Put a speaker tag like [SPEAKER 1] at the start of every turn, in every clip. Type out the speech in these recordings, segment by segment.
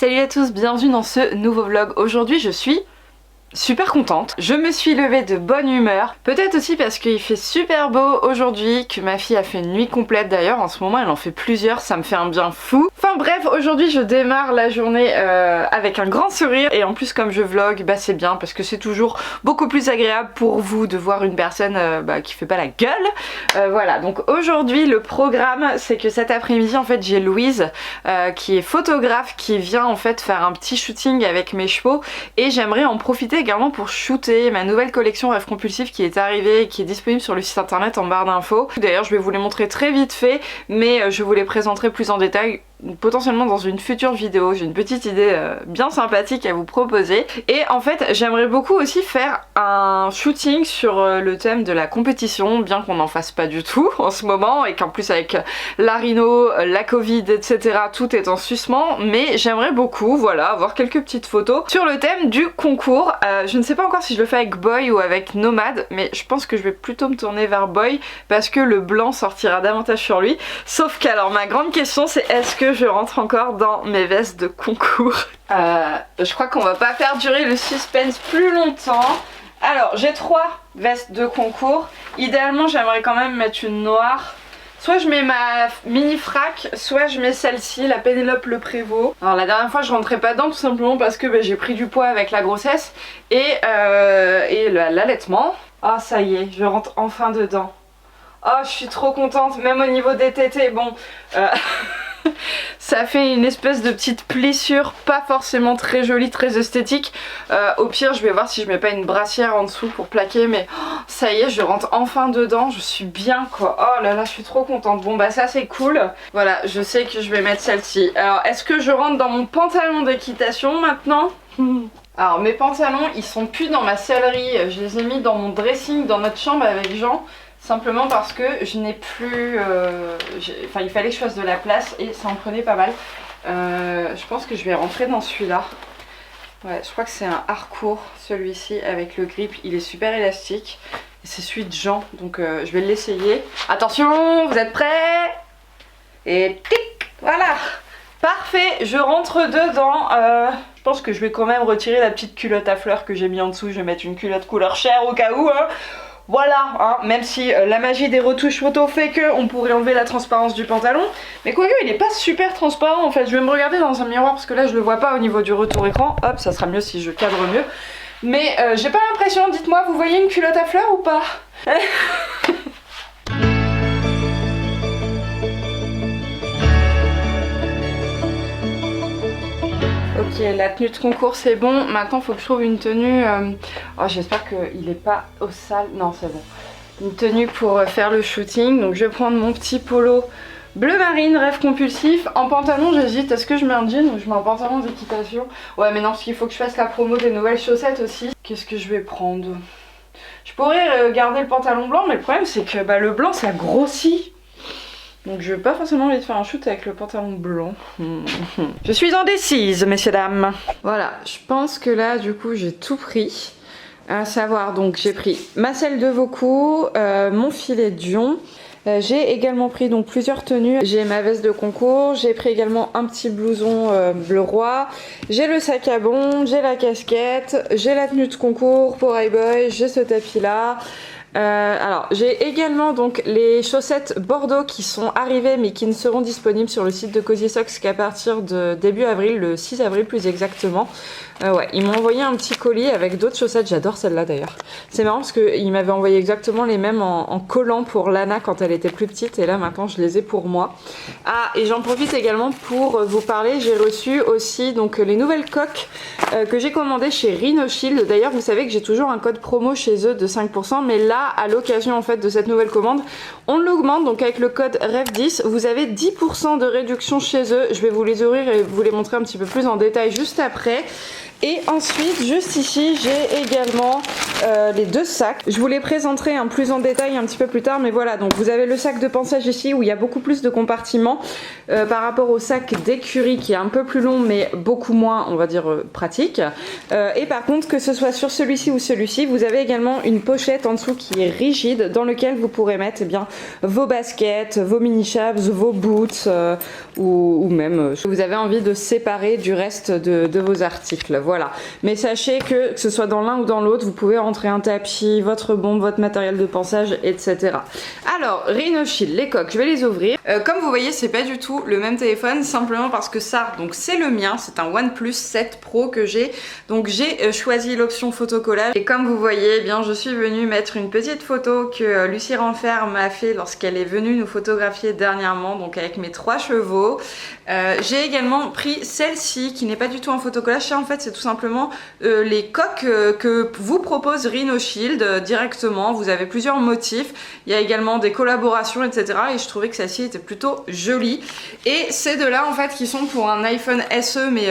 [SPEAKER 1] Salut à tous, bienvenue dans ce nouveau vlog. Aujourd'hui je suis super contente. Je me suis levée de bonne humeur. Peut-être aussi parce qu'il fait super beau aujourd'hui, que ma fille a fait une nuit complète d'ailleurs. En ce moment elle en fait plusieurs, ça me fait un bien fou. Enfin bref, aujourd'hui je démarre la journée avec un grand sourire. Et en plus comme je vlog, bah c'est bien parce que c'est toujours beaucoup plus agréable pour vous de voir une personne qui fait pas la gueule. Voilà, donc aujourd'hui le programme c'est que cet après-midi en fait j'ai Louise qui est photographe qui vient en fait faire un petit shooting avec mes chevaux. Et j'aimerais en profiter également pour shooter ma nouvelle collection Rêve Compulsif qui est arrivée et qui est disponible sur le site internet en barre d'infos. D'ailleurs je vais vous les montrer très vite fait, mais je vous les présenterai plus en détail potentiellement dans une future vidéo. J'ai une petite idée bien sympathique à vous proposer. Et en fait j'aimerais beaucoup aussi faire un shooting sur le thème de la compétition, bien qu'on n'en fasse pas du tout en ce moment et qu'en plus avec la rhino, la Covid, etc. tout est en suspens, mais j'aimerais beaucoup voilà avoir quelques petites photos sur le thème du concours. Je ne sais pas encore si je le fais avec Boy ou avec Nomade, mais je pense que je vais plutôt me tourner vers Boy parce que le blanc sortira davantage sur lui. Sauf qu'alors ma grande question c'est est-ce que je rentre encore dans mes vestes de concours? Je crois qu'on va pas faire durer le suspense plus longtemps. Alors j'ai 3 vestes de concours. Idéalement j'aimerais quand même mettre une noire. Soit je mets ma mini frac, soit je mets celle-ci, la Pénélope Le Prévost. Alors la dernière fois je rentrais pas dedans tout simplement parce que j'ai pris du poids avec la grossesse et l'allaitement. Ah ça y est, je rentre enfin dedans. Oh je suis trop contente, même au niveau des tétés, bon... ça fait une espèce de petite plissure, pas forcément très jolie, très esthétique. Au pire je vais voir si je mets pas une brassière en dessous pour plaquer, mais ça y est je rentre enfin dedans, je suis bien quoi. Oh là là je suis trop contente. Bon bah ça c'est cool. Voilà, je sais que je vais mettre celle-ci. Alors est-ce que je rentre dans mon pantalon d'équitation maintenant? Alors mes pantalons ils sont plus dans ma sellerie, je les ai mis dans mon dressing dans notre chambre avec Jean. Simplement parce que je n'ai plus... Enfin il fallait que je fasse de la place et ça en prenait pas mal. Je pense que je vais rentrer dans celui-là. Ouais, je crois que c'est un Harcourt celui-ci avec le grip, il est super élastique. Et c'est celui de Jean, donc je vais l'essayer. Attention, vous êtes prêts? Et tic, voilà. Parfait, je rentre dedans. Je pense que je vais quand même retirer la petite culotte à fleurs que j'ai mis en dessous. Je vais mettre une culotte couleur chair au cas où. Hein. Voilà, hein, même si la magie des retouches photo fait qu'on pourrait enlever la transparence du pantalon. Mais quoique il est pas super transparent en fait. Je vais me regarder dans un miroir parce que là je le vois pas au niveau du retour écran. Hop, ça sera mieux si je cadre mieux. Mais j'ai pas l'impression, dites-moi, vous voyez une culotte à fleurs ou pas? Ok, la tenue de concours c'est bon, maintenant il faut que je trouve une tenue, oh, j'espère qu'il est pas au sale, non c'est bon, une tenue pour faire le shooting. Donc je vais prendre mon petit polo bleu marine, Rêve Compulsif. En pantalon j'hésite, est-ce que je mets un jean ou je mets un pantalon d'équitation? Ouais mais non, parce qu'il faut que je fasse la promo des nouvelles chaussettes aussi. Qu'est-ce que je vais prendre? Je pourrais garder le pantalon blanc, mais le problème c'est que le blanc ça grossit. Donc je n'ai pas forcément envie de faire un shoot avec le pantalon blanc. Je suis indécise, messieurs dames. Voilà, je pense que là du coup j'ai tout pris. À savoir donc j'ai pris ma selle de Vaucoux, mon filet de Dion. J'ai également pris donc plusieurs tenues. J'ai ma veste de concours, j'ai pris également un petit blouson bleu roi. J'ai le sac à bon, j'ai la casquette, j'ai la tenue de concours pour iBoy, j'ai ce tapis là. Alors j'ai également donc les chaussettes Bordeaux qui sont arrivées mais qui ne seront disponibles sur le site de Cozy Socks qu'à partir de début avril, le 6 avril plus exactement. Ouais, ils m'ont envoyé un petit colis avec d'autres chaussettes, j'adore celle-là d'ailleurs. C'est marrant parce qu'ils m'avaient envoyé exactement les mêmes en collant pour Lana quand elle était plus petite et là maintenant je les ai pour moi. Ah et j'en profite également pour vous parler, j'ai reçu aussi donc les nouvelles coques que j'ai commandées chez Rhino Shield. D'ailleurs vous savez que j'ai toujours un code promo chez eux de 5%, mais là à l'occasion en fait de cette nouvelle commande on l'augmente, donc avec le code REV10 vous avez 10% de réduction chez eux. Je vais vous les ouvrir et vous les montrer un petit peu plus en détail juste après. Et ensuite, juste ici, j'ai également les 2 sacs. Je vous les présenterai plus en détail un petit peu plus tard, mais voilà. Donc vous avez le sac de pansage ici où il y a beaucoup plus de compartiments par rapport au sac d'écurie qui est un peu plus long, mais beaucoup moins, on va dire, pratique. Et par contre, que ce soit sur celui-ci ou celui-ci, vous avez également une pochette en dessous qui qui est rigide dans lequel vous pourrez mettre eh bien, vos baskets, vos mini chaps, vos boots ou même vous avez envie de séparer du reste de vos articles. Voilà. Mais sachez que ce soit dans l'un ou dans l'autre, vous pouvez rentrer un tapis, votre bombe, votre matériel de pansage, etc. Alors, Rhino Shield, les coques, je vais les ouvrir. Comme vous voyez, c'est pas du tout le même téléphone, simplement parce que ça, donc c'est le mien, c'est un OnePlus 7 Pro que j'ai. Donc j'ai choisi l'option photocollage et comme vous voyez, eh bien je suis venue mettre une petite photo que Lucie Renfer m'a fait lorsqu'elle est venue nous photographier dernièrement, donc avec mes 3 chevaux. J'ai également pris celle-ci qui n'est pas du tout un photocollage, ça en fait c'est tout simplement les coques que vous propose Rhino Shield directement. Vous avez plusieurs motifs, il y a également des collaborations, etc. Et je trouvais que celle-ci était plutôt jolie. Et ces deux-là en fait qui sont pour un iPhone SE, mais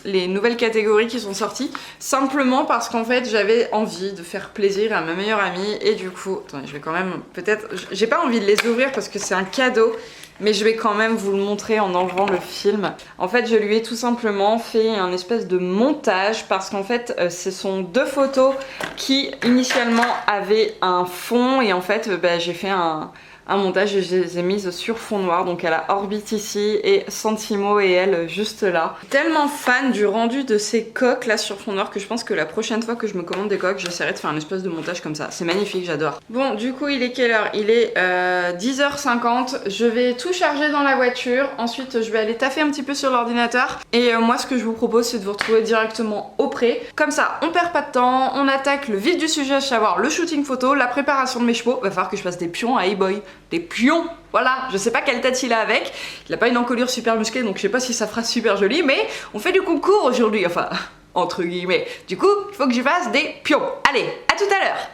[SPEAKER 1] les nouvelles catégories qui sont sorties, simplement parce qu'en fait j'avais envie de faire plaisir à ma meilleure amie et du coup, attendez, je vais quand même peut-être, j'ai pas envie de les ouvrir parce que c'est un cadeau, mais je vais quand même vous le montrer en enlevant le film. En fait, je lui ai tout simplement fait un espèce de montage parce qu'en fait, ce sont 2 photos qui initialement avaient un fond et en fait, j'ai fait un montage et je les ai mises sur fond noir. Donc elle a Orbit ici et Santimo et elle juste là. Tellement fan du rendu de ces coques là sur fond noir que je pense que la prochaine fois que je me commande des coques, j'essaierai de faire un espèce de montage comme ça. C'est magnifique, j'adore. Bon, du coup, il est quelle heure? Il est 10h50. Je vais tout charger dans la voiture. Ensuite, je vais aller taffer un petit peu sur l'ordinateur. Et moi, ce que je vous propose, c'est de vous retrouver directement auprès. Comme ça, on perd pas de temps. On attaque le vif du sujet, à savoir le shooting photo, la préparation de mes chevaux. Va falloir que je fasse des pions à E-Boy. Des pions, voilà, je sais pas quelle tête il a avec, il a pas une encolure super musclée donc je sais pas si ça fera super joli, mais on fait du concours aujourd'hui, enfin, entre guillemets. Du coup, il faut que je fasse des pions. Allez, à tout à l'heure.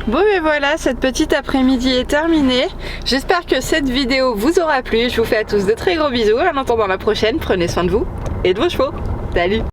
[SPEAKER 1] Bon et voilà, cette petite après-midi est terminée. J'espère que cette vidéo vous aura plu. Je vous fais à tous de très gros bisous. En attendant la prochaine, prenez soin de vous et de vos chevaux. Salut!